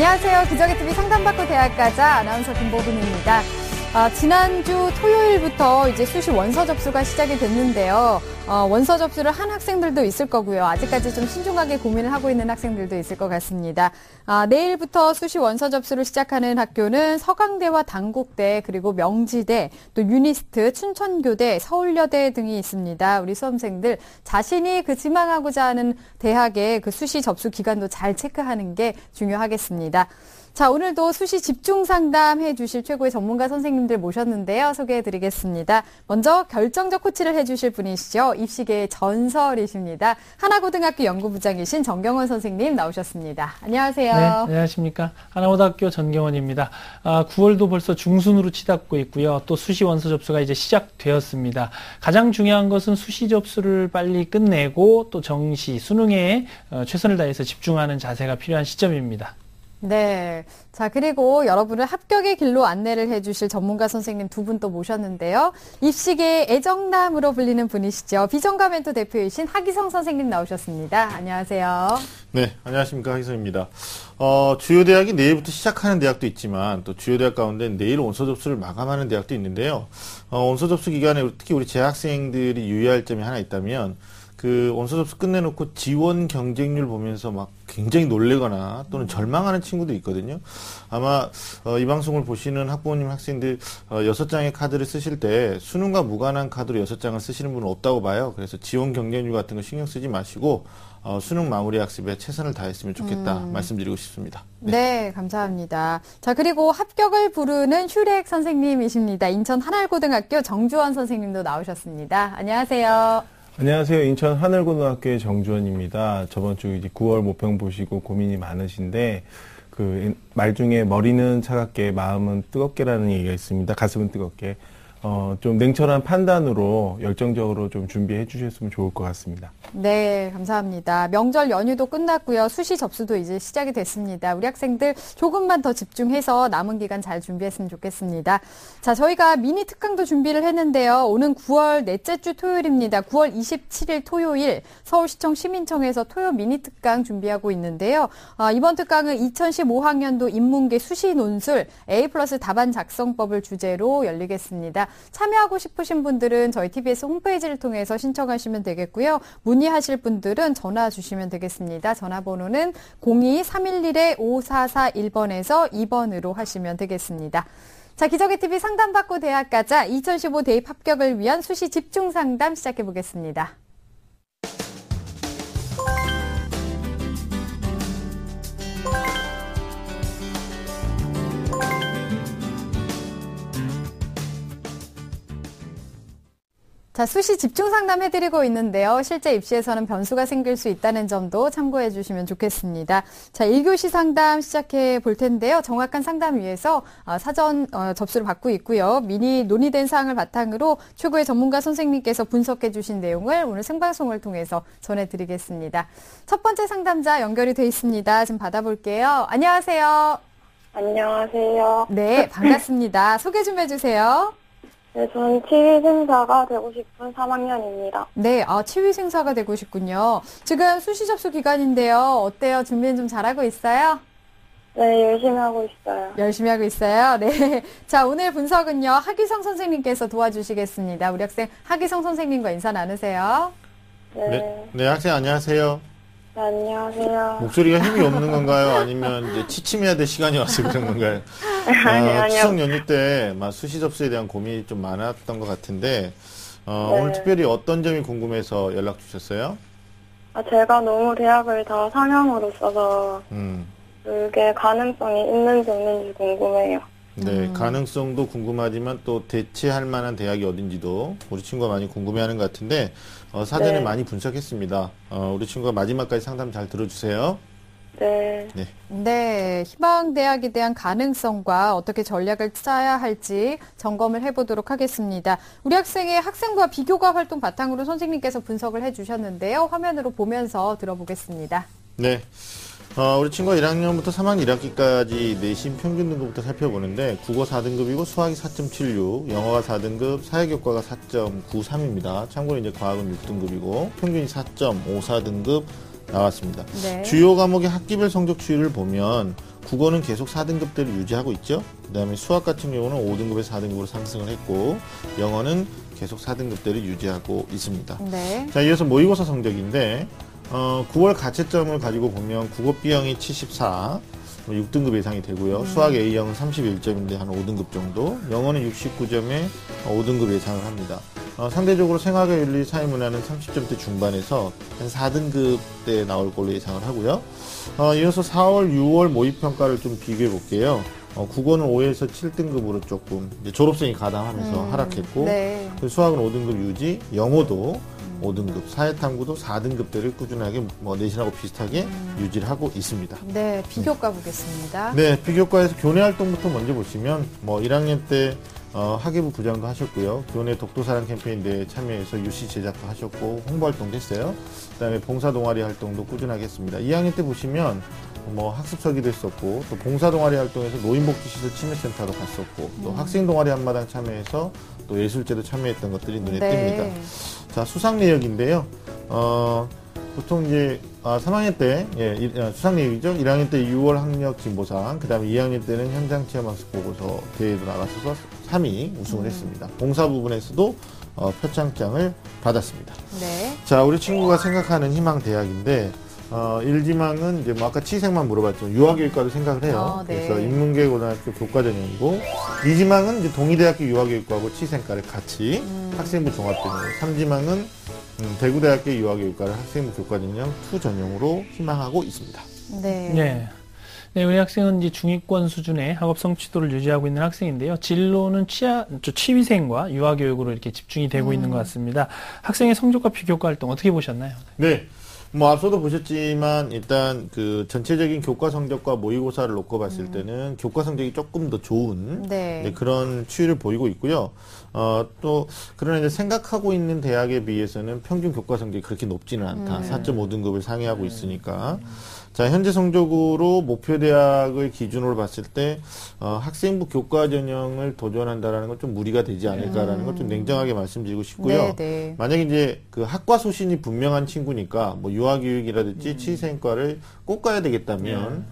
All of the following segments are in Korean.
안녕하세요. 기적의TV 상담받고 대학가자 아나운서 김보빈입니다. 지난주 토요일부터 이제 수시 원서 접수가 시작이 됐는데요. 원서 접수를 한 학생들도 있을 거고요. 아직까지 좀 신중하게 고민을 하고 있는 학생들도 있을 것 같습니다. 내일부터 수시 원서 접수를 시작하는 학교는 서강대와 단국대, 그리고 명지대, 또 유니스트, 춘천교대, 서울여대 등이 있습니다. 우리 수험생들 자신이 지망하고자 하는 대학의 그 수시 접수 기간도 잘 체크하는 게 중요하겠습니다. 자, 오늘도 수시 집중 상담해 주실 최고의 전문가 선생님들 모셨는데요. 소개해 드리겠습니다. 먼저 결정적 코치를 해 주실 분이시죠. 입시계의 전설이십니다. 하나고등학교 연구부장이신 정경원 선생님 나오셨습니다. 안녕하세요. 네, 안녕하십니까. 하나고등학교 전경원입니다. 9월도 벌써 중순으로 치닫고 있고요. 또 수시 원서 접수가 이제 시작되었습니다. 가장 중요한 것은 수시 접수를 빨리 끝내고 또 정시, 수능에 최선을 다해서 집중하는 자세가 필요한 시점입니다. 네. 자, 그리고 여러분을 합격의 길로 안내를 해주실 전문가 선생님 두 분 또 모셨는데요. 입시계의 애정남으로 불리는 분이시죠. 비전가 멘토 대표이신 하기성 선생님 나오셨습니다. 안녕하세요. 네, 안녕하십니까. 하기성입니다. 주요 대학이 내일부터 시작하는 대학도 있지만 또 주요 대학 가운데 내일 원서 접수를 마감하는 대학도 있는데요. 원서 접수 기간에 특히 우리 재학생들이 유의할 점이 하나 있다면 그 원서 접수 끝내놓고 지원 경쟁률 보면서 막 굉장히 놀래거나 또는 절망하는 친구도 있거든요. 아마 이 방송을 보시는 학부모님 학생들 6장의 카드를 쓰실 때 수능과 무관한 카드로 6장을 쓰시는 분은 없다고 봐요. 그래서 지원 경쟁률 같은 거 신경 쓰지 마시고 수능 마무리 학습에 최선을 다했으면 좋겠다 말씀드리고 싶습니다. 네, 감사합니다. 자, 그리고 합격을 부르는 휴렉 선생님이십니다. 인천 하늘고등학교 정주원 선생님도 나오셨습니다. 안녕하세요. 안녕하세요. 인천 하늘고등학교의 정주원입니다. 저번 주 이제 9월 모평 보시고 고민이 많으신데 그 말 중에 머리는 차갑게 마음은 뜨겁게라는 얘기가 있습니다. 가슴은 뜨겁게. 좀 냉철한 판단으로 열정적으로 좀 준비해 주셨으면 좋을 것 같습니다. 네, 감사합니다. 명절 연휴도 끝났고요. 수시 접수도 이제 시작이 됐습니다. 우리 학생들 조금만 더 집중해서 남은 기간 잘 준비했으면 좋겠습니다. 자, 저희가 미니 특강도 준비를 했는데요. 오는 9월 넷째 주 토요일입니다. 9월 27일 토요일 서울시청 시민청에서 토요 미니 특강 준비하고 있는데요. 이번 특강은 2015학년도 인문계 수시 논술 A+ 답안 작성법을 주제로 열리겠습니다. 참여하고 싶으신 분들은 저희 TBS 홈페이지를 통해서 신청하시면 되겠고요. 문의하실 분들은 전화 주시면 되겠습니다. 전화번호는 02-311-5441번에서 2번으로 하시면 되겠습니다. 자, 기적의TV 상담받고 대학가자 2015 대입 합격을 위한 수시 집중 상담 시작해 보겠습니다. 자, 수시 집중 상담 해드리고 있는데요. 실제 입시에서는 변수가 생길 수 있다는 점도 참고해 주시면 좋겠습니다. 자, 1교시 상담 시작해 볼 텐데요. 정확한 상담 위해서 사전 접수를 받고 있고요. 미리 논의된 사항을 바탕으로 최고의 전문가 선생님께서 분석해 주신 내용을 오늘 생방송을 통해서 전해드리겠습니다. 첫 번째 상담자 연결이 돼 있습니다. 지금 받아볼게요. 안녕하세요. 안녕하세요. 네, 반갑습니다. 소개 좀 해주세요. 네, 저는 치위생사가 되고 싶은 3학년입니다. 네, 치위생사가 되고 싶군요. 지금 수시 접수 기간인데요. 어때요? 준비는 좀 잘하고 있어요? 네, 열심히 하고 있어요. 열심히 하고 있어요? 네. 자, 오늘 분석은요. 하기성 선생님께서 도와주시겠습니다. 우리 학생 하기성 선생님과 인사 나누세요. 네, 학생 안녕하세요. 네, 안녕하세요. 목소리가 힘이 없는 건가요? 아니면 이제 취침해야 될 시간이 와서 그런 건가요? 아니요. 추석 연휴 때 수시 접수에 대한 고민이 좀 많았던 것 같은데 오늘 특별히 어떤 점이 궁금해서 연락 주셨어요? 제가 너무 대학을 다 상향으로 써서 그게 가능성이 있는지 없는지 궁금해요. 네, 가능성도 궁금하지만 또 대체할 만한 대학이 어딘지도 우리 친구가 많이 궁금해하는 것 같은데 사전에 많이 분석했습니다. 우리 친구가 마지막까지 상담 잘 들어주세요. 네. 네, 희망대학에 대한 가능성과 어떻게 전략을 짜야 할지 점검을 해보도록 하겠습니다. 우리 학생의 학생부와 비교과 활동 바탕으로 선생님께서 분석을 해주셨는데요. 화면으로 보면서 들어보겠습니다. 네. 우리 친구가 1학년부터 3학년 1학기까지 내신 평균 등급부터 살펴보는데 국어 4등급이고 수학이 4.76, 영어가 4등급, 사회교과가 4.93입니다. 참고로 이제 과학은 6등급이고 평균이 4.54등급, 나왔습니다. 네. 주요 과목의 학기별 성적 추이를 보면 국어는 계속 4등급대를 유지하고 있죠. 그다음에 수학 같은 경우는 5등급에서 4등급으로 상승을 했고 영어는 계속 4등급대를 유지하고 있습니다. 네. 자, 이어서 모의고사 성적인데 9월 가채점을 가지고 보면 국어 B형이 74, 6등급 예상이 되고요. 수학 A형은 31점인데 한 5등급 정도, 영어는 69점에 5등급 예상을 합니다. 상대적으로 생활과 윤리, 사회문화는 30점대 중반에서 한 4등급대 나올 걸로 예상을 하고요. 이어서 4월, 6월 모의평가를 좀 비교해 볼게요. 국어는 5에서 7등급으로 조금 이제 졸업생이 가담하면서 하락했고, 네. 수학은 5등급 유지, 영어도 5등급, 사회탐구도 4등급대를 꾸준하게 내신하고 비슷하게 유지를 하고 있습니다. 네, 비교과 보겠습니다. 네, 비교과에서 교내 활동부터 먼저 보시면 1학년 때 학예부 부장도 하셨고요. 교내 독도사랑 캠페인 대회에 참여해서 유시 제작도 하셨고 홍보 활동도 했어요. 그다음에 봉사 동아리 활동도 꾸준하게 했습니다. 2학년 때 보시면 학습서기도 했었고, 또 봉사 동아리 활동에서 노인복지시설 치매센터도 갔었고, 또 학생 동아리 한마당 참여해서 또 예술제도 참여했던 것들이 눈에 띕니다. 자, 수상 내역인데요. 보통 이제 3학년 때 수상 내역이죠. 1학년 때 6월 학력 진보상, 그다음에 2학년 때는 현장 체험 학습 보고서 대회도 나가서서 3위 우승을 했습니다. 봉사 부분에서도 표창장을 받았습니다. 네. 자, 우리 친구가 생각하는 희망 대학인데 1지망은 이제 아까 치생만 물어봤죠. 유아교육과도 생각을 해요. 네. 그래서 인문계고등학교 교과전형이고, 2지망은 이제 동의대학교 유아교육과하고 치생과를 같이 학생부 종합전형, 3지망은 대구대학교 유아교육과를 학생부 교과전형 2 전형으로 희망하고 있습니다. 네. 네. 네, 우리 학생은 이제 중위권 수준의 학업 성취도를 유지하고 있는 학생인데요. 진로는 취위생과 유아교육으로 이렇게 집중이 되고 있는 것 같습니다. 학생의 성적과 비교과 활동 어떻게 보셨나요? 네. 앞서도 보셨지만 일단 그 전체적인 교과 성적과 모의고사를 놓고 봤을 때는 교과 성적이 조금 더 좋은 그런 추이를 보이고 있고요. 또 그러나 이제 생각하고 있는 대학에 비해서는 평균 교과 성적이 그렇게 높지는 않다. 4.5등급을 상회하고 있으니까. 자, 현재 성적으로 목표 대학을 기준으로 봤을 때 학생부 교과 전형을 도전한다라는 건 좀 무리가 되지 않을까라는 걸 좀 냉정하게 말씀드리고 싶고요. 만약에 이제 그 학과 소신이 분명한 친구니까 유아교육이라든지 치생과를 꼭 가야 되겠다면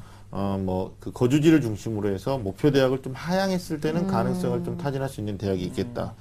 그 거주지를 중심으로 해서 목표 대학을 좀 하향했을 때는 가능성을 좀 타진할 수 있는 대학이 있겠다.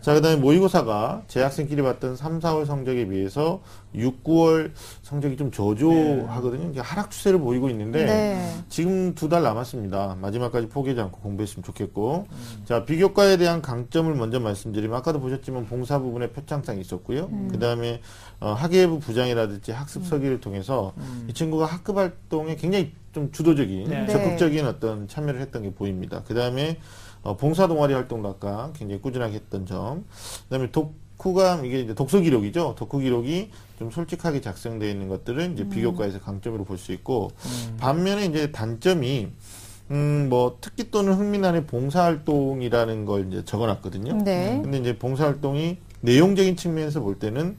자, 그 다음에 모의고사가 재학생끼리 봤던 3, 4월 성적에 비해서 6, 9월 성적이 좀 저조하거든요. 이게 하락 추세를 보이고 있는데 지금 2달 남았습니다. 마지막까지 포기하지 않고 공부했으면 좋겠고. 자, 비교과에 대한 강점을 먼저 말씀드리면 아까도 보셨지만 봉사 부분에 표창장이 있었고요. 그 다음에 학예부 부장이라든지 학습서기를 통해서 이 친구가 학급 활동에 굉장히 좀 주도적인, 적극적인 어떤 참여를 했던 게 보입니다. 그 다음에 봉사 동아리 활동도 아까 굉장히 꾸준하게 했던 점. 그 다음에 독후감, 이게 이제 독서 기록이죠. 독후 기록이 좀 솔직하게 작성되어 있는 것들은 이제 비교과에서 강점으로 볼 수 있고, 반면에 이제 단점이 특기 또는 흥미난의 봉사활동이라는 걸 이제 적어놨거든요. 근데 이제 봉사활동이 내용적인 측면에서 볼 때는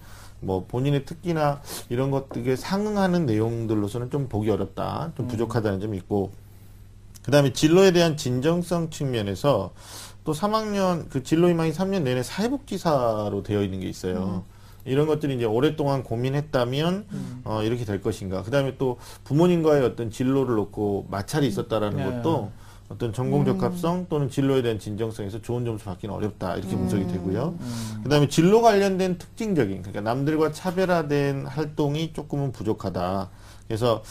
본인의 특기나 이런 것들에 상응하는 내용들로서는 좀 보기 어렵다. 좀 부족하다는 점이 있고, 그 다음에 진로에 대한 진정성 측면에서 또 3학년, 그 진로 희망이 3년 내내 사회복지사로 되어 있는 게 있어요. 이런 것들이 이제 오랫동안 고민했다면, 이렇게 될 것인가. 그 다음에 또 부모님과의 어떤 진로를 놓고 마찰이 있었다라는 것도 어떤 전공 적합성 또는 진로에 대한 진정성에서 좋은 점수 받기는 어렵다. 이렇게 분석이 되고요. 그 다음에 진로 관련된 특징적인, 그러니까 남들과 차별화된 활동이 조금은 부족하다. 그래서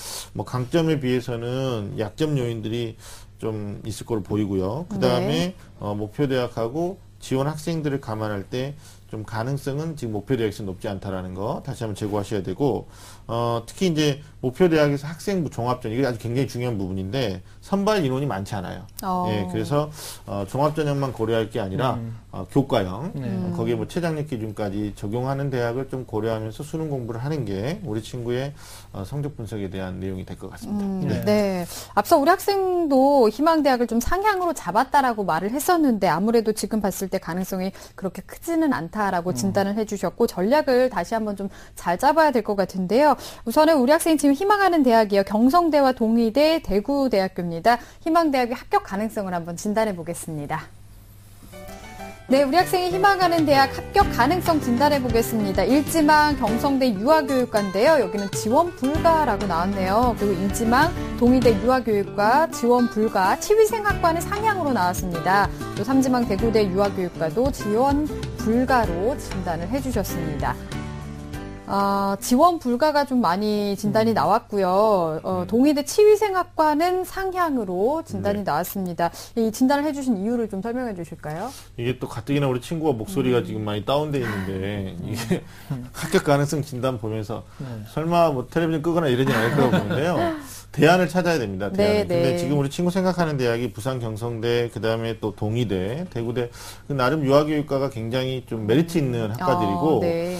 강점에 비해서는 약점 요인들이 좀 있을 걸로 보이고요. 그 다음에 목표 대학하고 지원 학생들을 감안할 때 좀 가능성은 지금 목표 대학에서 높지 않다라는 거 다시 한번 제고하셔야 되고, 특히 이제 목표 대학에서 학생부 종합전, 이게 아주 굉장히 중요한 부분인데 선발 인원이 많지 않아요. 예, 그래서 종합전형만 고려할 게 아니라 교과형, 거기에 최장력 기준까지 적용하는 대학을 좀 고려하면서 수능 공부를 하는 게 우리 친구의 성적 분석에 대한 내용이 될 것 같습니다. 네. 앞서 우리 학생도 희망대학을 좀 상향으로 잡았다라고 말을 했었는데 아무래도 지금 봤을 때 가능성이 그렇게 크지는 않다라고 진단을 해주셨고, 전략을 다시 한번 좀 잘 잡아야 될 것 같은데요. 우선은 우리 학생이 지금 희망하는 대학이요. 경성대와 동의대, 대구대학교입니다. 희망대학의 합격 가능성을 한번 진단해 보겠습니다. 네, 우리 학생이 희망하는 대학 합격 가능성 진단해 보겠습니다. 일지망 경성대 유아교육과인데요. 여기는 지원 불가라고 나왔네요. 그리고 일지망 동의대 유아교육과 지원 불가, 치위생학과는 상향으로 나왔습니다. 또 삼지망 대구대 유아교육과도 지원 불가로 진단을 해주셨습니다. 지원 불가가 좀 많이 진단이 나왔고요. 동의대 치위생학과는 상향으로 진단이 나왔습니다. 이 진단을 해주신 이유를 좀 설명해 주실까요? 이게 또 가뜩이나 우리 친구가 목소리가 지금 많이 다운돼 있는데 이게 합격 가능성 진단 보면서 설마 뭐 텔레비전 끄거나 이러진 않을 거라고 보는데요. 대안을 찾아야 됩니다. 대안을. 네, 근데 네. 지금 우리 친구 생각하는 대학이 부산 경성대, 그 다음에 또 동의대, 대구대, 나름 유아교육과가 굉장히 좀 메리트 있는 학과들이고, 네.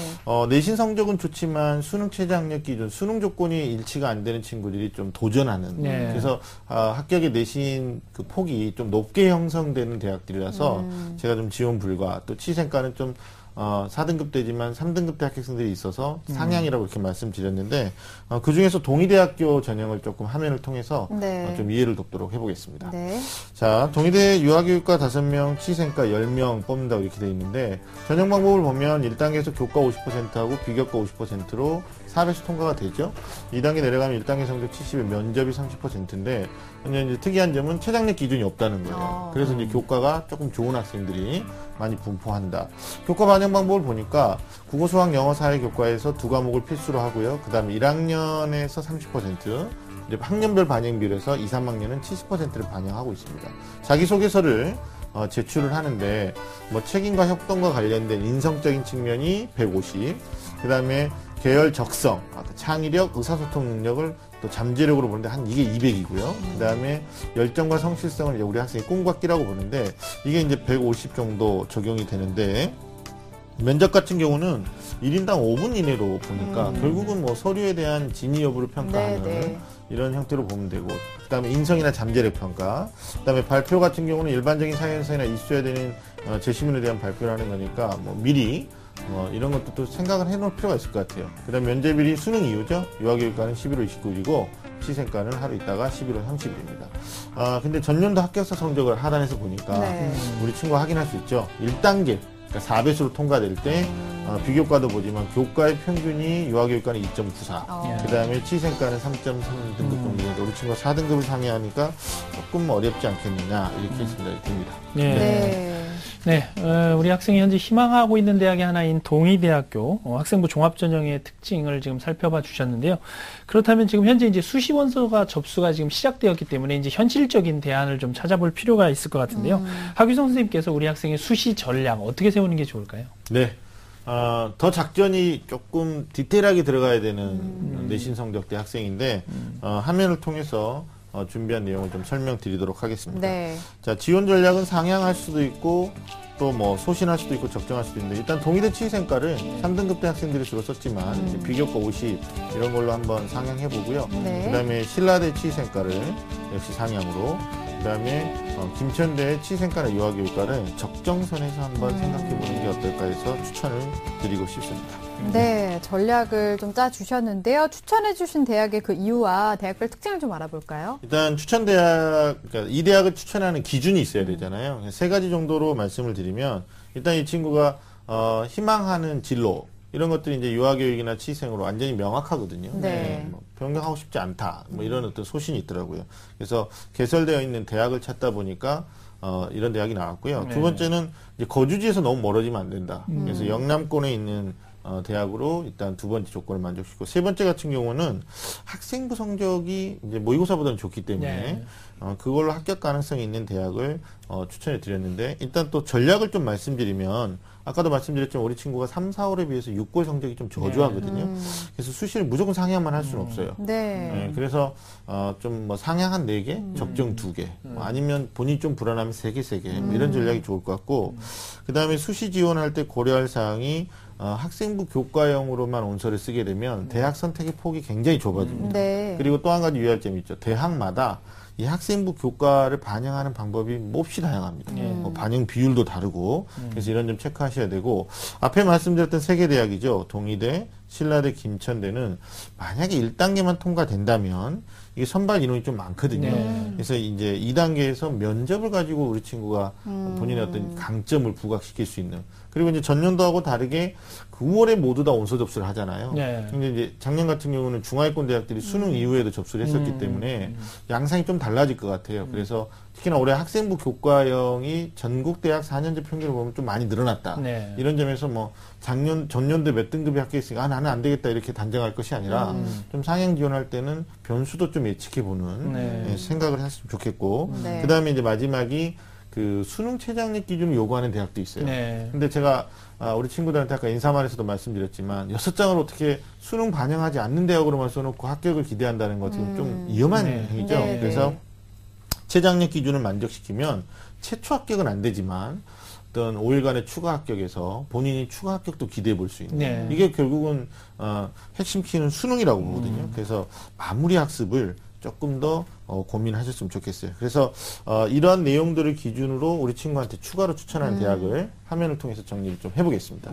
내신 성적은 좋지만 수능 최저 학력 기준, 수능 조건이 일치가 안 되는 친구들이 좀 도전하는. 네. 그래서 합격의 내신 그 폭이 좀 높게 형성되는 대학들이라서 제가 좀 지원 불가, 또 치생과는 좀 4등급 되지만 3등급 대 합격생들이 있어서 상향이라고 이렇게 말씀드렸는데, 그 중에서 동의대학교 전형을 조금 화면을 통해서 네. 좀 이해를 돕도록 해보겠습니다. 네. 자, 동의대 유아교육과 5명, 치생과 10명 뽑는다고 이렇게 돼 있는데, 전형 방법을 보면 1단계에서 교과 50%하고 비교과 50%로 4배수 통과가 되죠. 2단계 내려가면 1단계 성적 70에 면접이 30%인데, 이제 특이한 점은 최장력 기준이 없다는 거예요. 그래서 이제 교과가 조금 좋은 학생들이 많이 분포한다. 교과 반영 방법을 보니까 국어, 수학, 영어, 사회 교과에서 2과목을 필수로 하고요. 그 다음에 1학년에서 30%, 이제 학년별 반영 비율에서 2, 3학년은 70%를 반영하고 있습니다. 자기소개서를 제출을 하는데, 뭐 책임과 협동과 관련된 인성적인 측면이 150, 그 다음에 계열 적성, 창의력, 의사소통 능력을 또 잠재력으로 보는데 이게 200이고요. 그 다음에 열정과 성실성을 이제 우리 학생이 꿈과 끼라고 보는데, 이게 이제 150 정도 적용이 되는데, 면접 같은 경우는 1인당 5분 이내로 보니까 결국은 뭐 서류에 대한 진위 여부를 평가하는 네. 이런 형태로 보면 되고, 그 다음에 인성이나 잠재력 평가, 그 다음에 발표 같은 경우는 일반적인 사회에서나 있어야 되는 제시문에 대한 발표를 하는 거니까 뭐 미리 이런 것도 또 생각을 해놓을 필요가 있을 것 같아요. 그 다음 면접일이 수능 이후죠. 유아교육과는 11월 29일이고 치생과는 하루 있다가 11월 30일입니다. 근데 전년도 합격자 성적을 하단에서 보니까 네. 우리 친구가 확인할 수 있죠. 1단계, 그러니까 4배수로 통과될 때 비교과도 보지만 교과의 평균이 유아교육과는 2.94, 그 다음에 치생과는 3.3등급 정도니까 우리 친구가 4등급을 상회하니까 조금 어렵지 않겠느냐 이렇게 생각이 듭니다. 네, 우리 학생이 현재 희망하고 있는 대학이 하나인 동의대학교 학생부 종합전형의 특징을 지금 살펴봐 주셨는데요. 그렇다면 지금 현재 이제 수시 원서가 접수가 지금 시작되었기 때문에 이제 현실적인 대안을 좀 찾아볼 필요가 있을 것 같은데요. 하규성 선생님께서 우리 학생의 수시 전략 어떻게 세우는 게 좋을까요? 네. 더 작전이 조금 디테일하게 들어가야 되는 내신 성적대 학생인데, 화면을 통해서 준비한 내용을 좀 설명드리도록 하겠습니다. 네. 자, 지원 전략은 상향할 수도 있고 또 뭐 소신할 수도 있고 적정할 수도 있는데, 일단 동의대 치위생과를 3등급 대 학생들이 주로 썼지만 이제 비교과 50 이런 걸로 한번 상향해 보고요. 네. 그다음에 신라대 치위생과를 역시 상향으로, 그다음에 김천대 치위생과나 유아교육과를 적정선에서 한번 생각해 보는 게 어떨까 해서 추천을 드리고 싶습니다. 네, 전략을 좀 짜주셨는데요. 추천해주신 대학의 그 이유와 대학별 특징을 좀 알아볼까요? 일단 추천 대학, 그러니까 이 대학을 추천하는 기준이 있어야 되잖아요. 3가지 정도로 말씀을 드리면, 일단 이 친구가 희망하는 진로 이런 것들이 이제 유아교육이나 치위생으로 완전히 명확하거든요. 네. 뭐 변경하고 싶지 않다, 뭐 이런 어떤 소신이 있더라고요. 그래서 개설되어 있는 대학을 찾다 보니까 이런 대학이 나왔고요. 두 번째는 이제 거주지에서 너무 멀어지면 안 된다. 그래서 영남권에 있는 대학으로 일단 두 번째 조건을 만족시키고, 세 번째 같은 경우는 학생부 성적이 이제 모의고사보다는 좋기 때문에 그걸로 합격 가능성이 있는 대학을 추천해 드렸는데, 일단 또 전략을 좀 말씀드리면, 아까도 말씀드렸지만 우리 친구가 3, 4월에 비해서 6월 성적이 좀 저조하거든요. 그래서 수시를 무조건 상향만 할 수는 없어요. 네. 그래서 좀 뭐 상향 한 4개, 적정 2개, 아니면 본인이 좀 불안하면 3개, 3개 뭐 이런 전략이 좋을 것 같고, 그 다음에 수시 지원할 때 고려할 사항이 학생부 교과형으로만 온서를 쓰게 되면 대학 선택의 폭이 굉장히 좁아집니다. 네. 그리고 또 한 가지 유의할 점이 있죠. 대학마다 이 학생부 교과를 반영하는 방법이 몹시 다양합니다. 뭐 반영 비율도 다르고, 그래서 이런 점 체크하셔야 되고, 앞에 말씀드렸던 3개 대학이죠. 동의대, 신라대, 김천대는 만약에 1단계만 통과된다면 이게 선발 인원이 좀 많거든요. 그래서 이제 2단계에서 면접을 가지고 우리 친구가 본인의 어떤 강점을 부각시킬 수 있는. 그리고 이제 전년도하고 다르게 9월에 모두 다 원서 접수를 하잖아요. 근데 이제 작년 같은 경우는 중하위권 대학들이 수능 이후에도 접수를 했었기 때문에 양상이 좀 달라질 것 같아요. 그래서 특히나 올해 학생부 교과형이 전국 대학 4년제 평균을 보면 좀 많이 늘어났다. 이런 점에서 뭐 전년도에 몇 등급의 학교에 있으니까 나는 안 되겠다 이렇게 단정할 것이 아니라 좀 상향 지원할 때는 변수도 좀 예측해보는 생각을 했으면 좋겠고 그 다음에 이제 마지막이 그 수능 최저학력 기준을 요구하는 대학도 있어요. 근데 제가 우리 친구들한테 아까 인사말에서도 말씀드렸지만 6장을 어떻게 수능 반영하지 않는 대학으로만 써놓고 합격을 기대한다는 것 지금 좀 위험한 행위죠. 그래서 최저학력 기준을 만족시키면 최초 합격은 안 되지만 어떤 5일간의 추가 합격에서 본인이 추가 합격도 기대해 볼 수 있는 이게 결국은 핵심 키는 수능이라고 보거든요. 그래서 마무리 학습을 조금 더 고민하셨으면 좋겠어요. 그래서 이러한 내용들을 기준으로 우리 친구한테 추가로 추천하는 대학을 화면을 통해서 정리를 좀 해보겠습니다.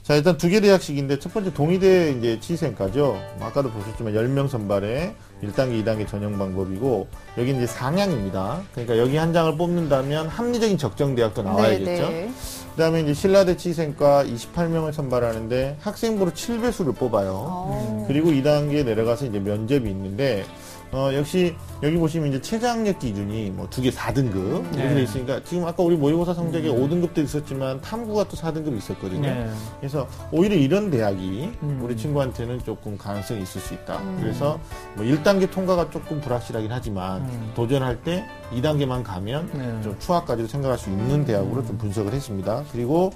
자, 일단 2개 대학씩인데 첫 번째 동의대 이제 치생과죠. 아까도 보셨지만 10명 선발에 1단계, 2단계 전형 방법이고 여기 이제 상향입니다. 그러니까 여기 한 장을 뽑는다면 합리적인 적정 대학도 나와야겠죠. 그다음에 이제 신라대 치생과 28명을 선발하는데 학생부로 7배수를 뽑아요. 그리고 2단계에 내려가서 이제 면접이 있는데 역시 여기 보시면 이제 최저학력 기준이 뭐 2개 4등급 이렇게 돼 있으니까 지금 아까 우리 모의고사 성적에 5등급도 있었지만 탐구가 또 4등급이 있었거든요. 그래서 오히려 이런 대학이 우리 친구한테는 조금 가능성이 있을 수 있다. 그래서 뭐 1단계 통과가 조금 불확실하긴 하지만 도전할 때 2단계만 가면 좀 추가까지도 생각할 수 있는 대학으로 좀 분석을 했습니다. 그리고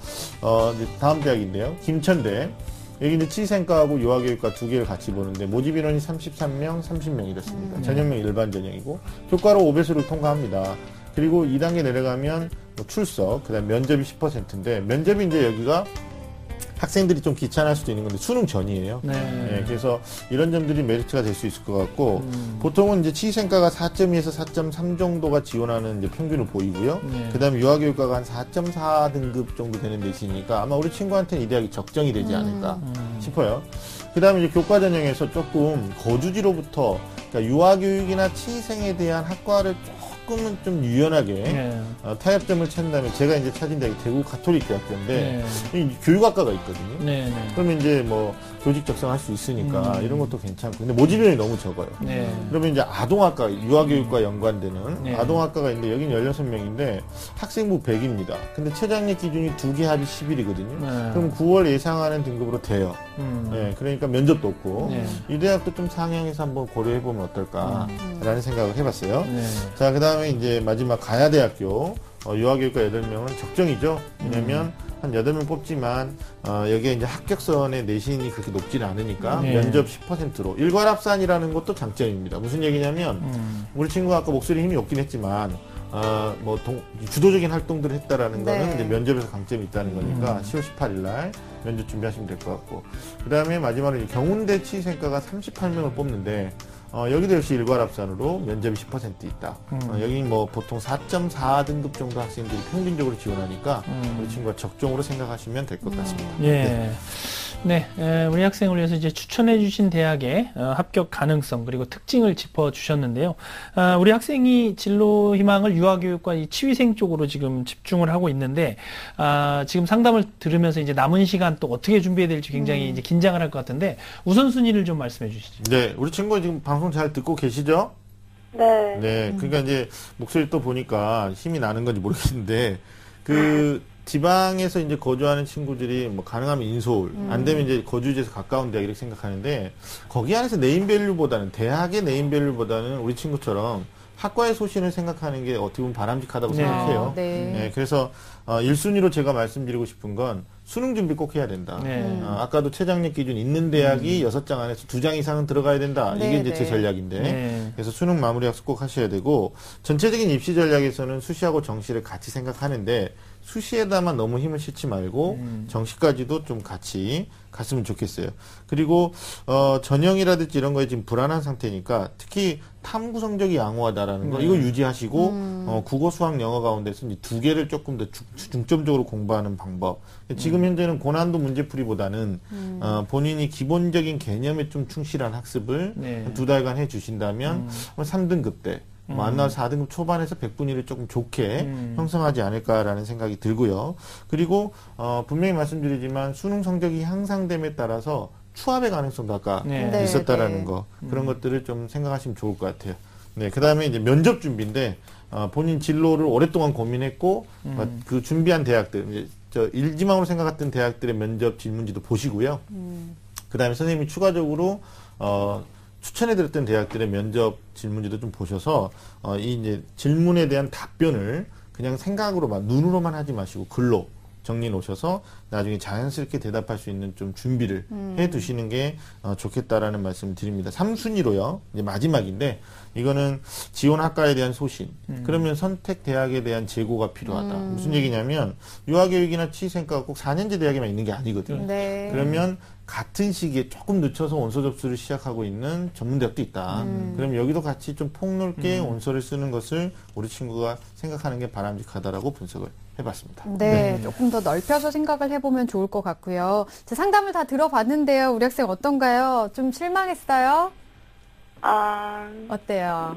이제 다음 대학인데요. 김천대. 여기 이제 치생과하고 유아교육과 2개를 같이 보는데 모집 인원이 33명, 30명 이렇습니다. 전형명 일반 전형이고 교과로 5배수를 통과합니다. 그리고 2단계 내려가면 뭐 출석, 그다음 면접이 10%인데 면접이 이제 여기가 학생들이 좀 귀찮아할 수도 있는 건데 수능 전이에요. 그래서 이런 점들이 메리트가 될 수 있을 것 같고 보통은 이제 치생과가 4.2에서 4.3 정도가 지원하는 이제 평균을 보이고요. 그다음에 유아교육과가 한 4.4 등급 정도 되는 데 있으니까 아마 우리 친구한테는 이 대학이 적정이 되지 않을까 싶어요. 그다음에 이제 교과 전형에서 조금 거주지로부터 그러니까 유아교육이나 치생에 대한 학과를 조금은 좀 유연하게 타협점을 찾는다면 제가 이제 찾은 대학이 대구 가톨릭 대학교인데 교육학과가 있거든요. 그러면 이제 뭐 조직 적성할 수 있으니까 이런 것도 괜찮고 근데 모집 인원이 너무 적어요. 그러면 이제 아동학과 유아교육과 연관되는 아동학과가 있는데 여기는 16명인데 학생부 100입니다. 근데 최저학력 기준이 2개 합이 10일이거든요. 그럼 9월 예상하는 등급으로 돼요. 그러니까 면접도 없고 이 대학도 좀 상향해서 한번 고려해보면 어떨까라는 생각을 해봤어요. 자, 그 다음에 이제 마지막 가야대학교 유아교육과 8명은 적정이죠. 왜냐면 한 8명 뽑지만 여기에 이제 합격선의 내신이 그렇게 높지는 않으니까 면접 10%로 일괄합산이라는 것도 장점입니다. 무슨 얘기냐면 우리 친구가 아까 목소리 힘이 없긴 했지만 뭐 주도적인 활동들을 했다라는 거는 이제 면접에서 강점이 있다는 거니까 10월 18일 날 면접 준비하시면 될 것 같고 그 다음에 마지막으로 이제 경운대 치생과가 38명을 뽑는데 여기도 역시 일괄합산으로 면접이 10% 있다. 여기 뭐 보통 4.4 등급 정도 학생들이 평균적으로 지원하니까 우리 친구가 적정으로 생각하시면 될 것 같습니다. 우리 학생을 위해서 이제 추천해 주신 대학의 합격 가능성 그리고 특징을 짚어 주셨는데요. 우리 학생이 진로 희망을 유아교육과 이 치위생 쪽으로 지금 집중을 하고 있는데 지금 상담을 들으면서 이제 남은 시간 또 어떻게 준비해야 될지 굉장히 이제 긴장을 할 것 같은데 우선순위를 좀 말씀해 주시죠. 네, 우리 친구 지금 방송 잘 듣고 계시죠? 네. 그러니까 이제 목소리 또 보니까 힘이 나는 건지 모르겠는데 지방에서 이제 거주하는 친구들이 뭐 가능하면 인서울, 안 되면 이제 거주지에서 가까운 대학 이렇게 생각하는데 거기 안에서 네임밸류보다는 대학의 네임밸류보다는 우리 친구처럼 학과의 소신을 생각하는 게 어떻게 보면 바람직하다고 생각해요. 그래서 1순위로 제가 말씀드리고 싶은 건 수능 준비 꼭 해야 된다. 아까도 최저학력 기준 있는 대학이 6장 안에서 2장 이상은 들어가야 된다. 이게 이제 제 전략인데 그래서 수능 마무리 학습 꼭 하셔야 되고 전체적인 입시 전략에서는 수시하고 정시를 같이 생각하는데 수시에다만 너무 힘을 싣지 말고 정시까지도 좀 같이 갔으면 좋겠어요. 그리고 전형이라든지 이런 거에 지금 불안한 상태니까 특히 탐구 성적이 양호하다라는 거 이거 유지하시고 국어, 수학, 영어 가운데서 이제 두 개를 조금 더 중점적으로 공부하는 방법. 지금 현재는 고난도 문제풀이보다는 본인이 기본적인 개념에 좀 충실한 학습을 네. 2달간 해주신다면 3등급 때 안 나와 4등급 초반에서 100분위를 조금 좋게 형성하지 않을까라는 생각이 들고요. 그리고 분명히 말씀드리지만 수능 성적이 향상됨에 따라서 추합의 가능성도 아까 네. 있었다라는 네. 거 그런 것들을 좀 생각하시면 좋을 것 같아요. 네, 그다음에 이제 면접 준비인데 본인 진로를 오랫동안 고민했고 그 준비한 대학들 이제 저 일지망으로 생각했던 대학들의 면접 질문지도 보시고요. 그다음에 선생님이 추가적으로 추천해드렸던 대학들의 면접 질문지도 좀 보셔서 이 이제 질문에 대한 답변을 그냥 생각으로만 눈으로만 하지 마시고 글로 정리해 놓으셔서 나중에 자연스럽게 대답할 수 있는 좀 준비를 해 두시는 게 좋겠다라는 말씀을 드립니다. 3순위로요. 이제 마지막인데 이거는 지원 학과에 대한 소신. 그러면 선택 대학에 대한 재고가 필요하다. 무슨 얘기냐면 유아교육이나 취생과가 꼭 4년제 대학에만 있는 게 아니거든요. 네. 그러면 같은 시기에 조금 늦춰서 원서 접수를 시작하고 있는 전문대학도 있다. 그럼 여기도 같이 좀 폭넓게 원서를 쓰는 것을 우리 친구가 생각하는 게 바람직하다라고 분석을 해봤습니다. 네, 조금 더 넓혀서 생각을 해보면 좋을 것 같고요. 제 상담을 다 들어봤는데요. 우리 학생 어떤가요? 좀 실망했어요? 어때요?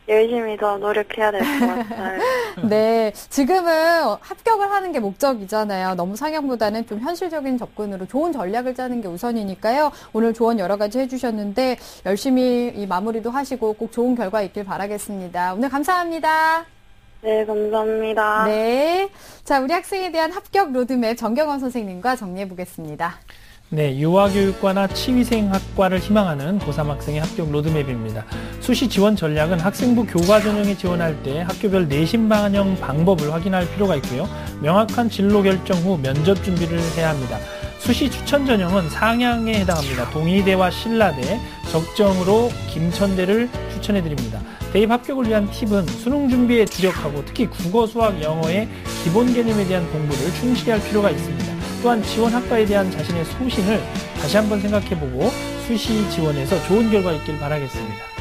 열심히 더 노력해야 될 것 같아요. 네, 지금은 합격을 하는 게 목적이잖아요. 너무 상향보다는 좀 현실적인 접근으로 좋은 전략을 짜는 게 우선이니까요. 오늘 조언 여러 가지 해주셨는데 열심히 이 마무리도 하시고 꼭 좋은 결과 있길 바라겠습니다. 오늘 감사합니다. 네, 감사합니다. 네, 자 우리 학생에 대한 합격 로드맵 정경원 선생님과 정리해 보겠습니다. 네, 유아교육과나 치위생학과를 희망하는 고3 학생의 합격 로드맵입니다. 수시 지원 전략은 학생부 교과 전형에 지원할 때 학교별 내신 반영 방법을 확인할 필요가 있고요. 명확한 진로 결정 후 면접 준비를 해야 합니다. 수시 추천 전형은 상향에 해당합니다. 동의대와 신라대, 적정으로 김천대를 추천해드립니다. 대입 합격을 위한 팁은 수능 준비에 주력하고 특히 국어, 수학, 영어의 기본 개념에 대한 공부를 충실히 할 필요가 있습니다. 또한 지원 학과에 대한 자신의 소신을 다시 한번 생각해보고 수시 지원에서 좋은 결과 있길 바라겠습니다.